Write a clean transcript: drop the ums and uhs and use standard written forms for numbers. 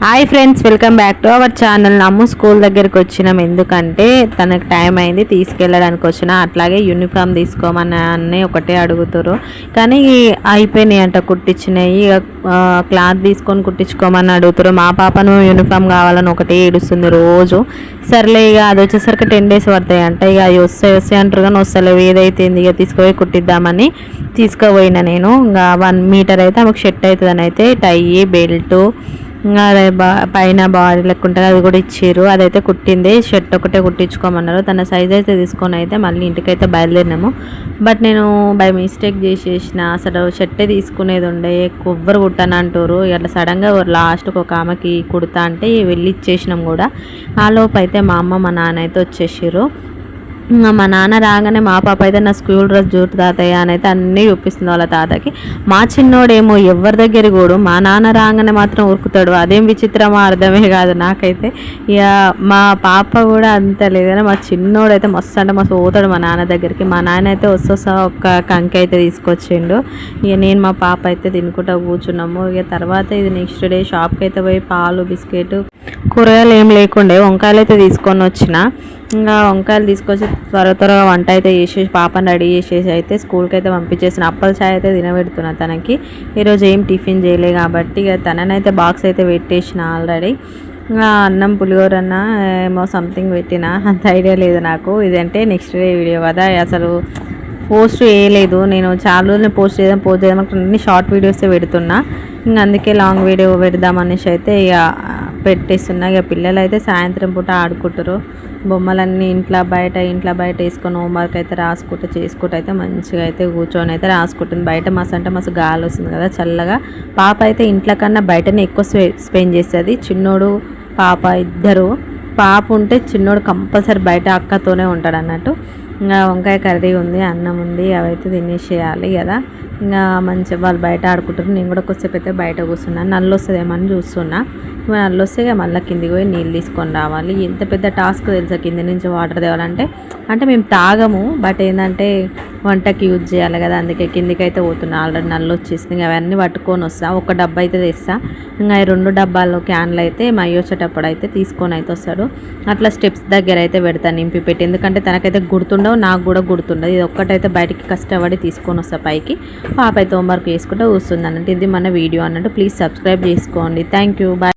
Hi friends, welcome back to our channel. నమ్ము school దగ్గరికి వచ్చినాం. ఎందుకంటే తనకు టైం అయింది, తీసుకెళ్ళడానికి వచ్చిన. అట్లాగే యూనిఫామ్ తీసుకోమని అన్నీ ఒకటే అడుగుతారు, కానీ అయిపోయినాయి అంట కుట్టించినాయి. క్లాత్ తీసుకొని కుట్టించుకోమని అడుగుతారు. మా పాపను యూనిఫామ్ కావాలని ఒకటే ఏడుస్తుంది రోజు. సర్లే ఇక అది వచ్చేసరికి 10 days పడతాయి అంట. ఇక అవి వస్తాయి అంటారు, కానీ వస్తలేవు. ఏదైతే ఇక తీసుకుపోయి కుట్టిద్దామని తీసుకుపోయినా నేను. ఇంకా 1 మీటర్ అయితే ఆమెకు షర్ట్ అవుతుందని అయితే టై బెల్ట్ అదే పైన బాడీ లెక్క ఉంటుంది, అది కూడా ఇచ్చారు. అదైతే కుట్టింది. షర్ట్ ఒకటే కుట్టించుకోమన్నారు. తన సైజ్ అయితే తీసుకొని అయితే మళ్ళీ ఇంటికైతే బయలుదేరినాము. బట్ నేను బై మిస్టేక్ చేసేసిన. అసలు షర్టే తీసుకునేది ఉండే, కొవ్వరు కుట్టాను అంటారు. అట్లా సడన్గా లాస్ట్కి ఒక ఆమెకి కుడతా అంటే వెళ్ళి ఇచ్చేసినాం కూడా. ఆ లోపు అయితే మా అమ్మ మా నాన్న అయితే వచ్చేసారు. మా నాన్న రాగానే మా పాప అయితే నా స్కూల్ డ్రెస్ చూడు తాతయ్య అని అయితే అన్నీ చూపిస్తుంది వాళ్ళ తాతకి. మా చిన్నోడేమో ఎవరి దగ్గర కూడా మా నాన్న రాగానే మాత్రం ఉరుకుతాడు. అదేం విచిత్రమో అర్థమే కాదు నాకైతే. ఇక మా పాప కూడా అంత లేదని మా చిన్నోడైతే మస్తు అంటే మస్తు పోతాడు మా నాన్న దగ్గరికి. మా నాన్న అయితే వస్తా ఒక్క కంకి అయితే తీసుకొచ్చిండు. ఇక నేను మా పాప అయితే తినుకుంటా కూర్చున్నాము. ఇక తర్వాత ఇది నెక్స్ట్ డే షాప్కి అయితే పోయి పాలు బిస్కెట్ కూరగాయలు ఏం లేకుండే వంకాయలు అయితే తీసుకొని వచ్చిన. ఇంకా వంకాయలు తీసుకొచ్చి త్వరగా వంట అయితే చేసేసి పాపని రెడీ చేసేసి అయితే స్కూల్కి అయితే పంపించేసిన. అప్పల చాయ్ అయితే తినబెడుతున్నా తనకి. ఈరోజు ఏం టిఫిన్ చేయలే కాబట్టి ఇక తననైతే బాక్స్ అయితే పెట్టేసిన ఆల్రెడీ. అన్నం పులిహోరన్న ఏమో సంథింగ్ పెట్టిన, అంత ఐడియా లేదు నాకు. ఇదంటే నెక్స్ట్ డే వీడియో కదా, అసలు పోస్ట్ వేయలేదు నేను. చాలా రోజులు పోస్ట్ చేద్దాం అన్ని షార్ట్ వీడియోసే పెడుతున్నా. ఇంకా అందుకే లాంగ్ వీడియో పెడదామనేసి అయితే ఇక పెట్టేస్తున్నా. ఇక పిల్లలు అయితే సాయంత్రం పూట ఆడుకుంటారు. బొమ్మలన్నీ ఇంట్లో బయట వేసుకొని హోంవర్క్ అయితే రాసుకుంటూ చేసుకుంటూ అయితే మంచిగా అయితే కూర్చొని అయితే రాసుకుంటుంది. బయట మస్తు గాలి వస్తుంది కదా చల్లగా. పాప అయితే ఇంట్లో కన్నా బయటనే ఎక్కువ స్పెండ్ చేస్తుంది. చిన్నోడు పాప ఇద్దరు. పాప ఉంటే చిన్నోడు కంపల్సరీ బయట అక్కతోనే ఉంటాడు అన్నట్టు. ఇంకా వంకాయ కర్రీ ఉంది, అన్నం ఉంది, అవైతే తినేసేయాలి కదా. ఇంకా మంచిగా వాళ్ళు బయట ఆడుకుంటారు. నేను కూడా కొద్దిసేపు అయితే బయట కూర్చున్నాను. నల్లు వస్తుందేమో అని చూస్తున్నా. నల్లు వస్తే ఇక మళ్ళీ కిందికి పోయి నీళ్ళు తీసుకొని రావాలి. ఎంత పెద్ద టాస్క్ తెలుసా కింది నుంచి వాటర్ తేవాలంటే. అంటే మేము తాగము, బట్ ఏంటంటే వంటకి యూజ్ చేయాలి కదా, అందుకే కిందికి అయితే పోతున్నా. ఆల్రెడీ నల్లు వచ్చేసింది. అవన్నీ పట్టుకొని వస్తా. ఒక డబ్బా అయితే తెస్తా. ఇంకా 2 డబ్బాల్లో క్యాన్లు అయితే మా వచ్చేటప్పుడు అయితే తీసుకొని అయితే వస్తాడు. అట్లా స్టెప్స్ దగ్గర అయితే పెడతాను నింపి పెట్టి. ఎందుకంటే తనకైతే గుర్తుండవు, నాకు కూడా గుర్తుండదు. ఇది ఒక్కటైతే బయటికి కష్టపడి తీసుకొని వస్తా పైకి. పాప అయితే హోంవర్క్ చేసుకుంటూ కూర్చుంది అన్నట్టు. ఇది మన వీడియో అన్నట్టు. ప్లీజ్ సబ్స్క్రైబ్ చేసుకోండి. Thank you, bye.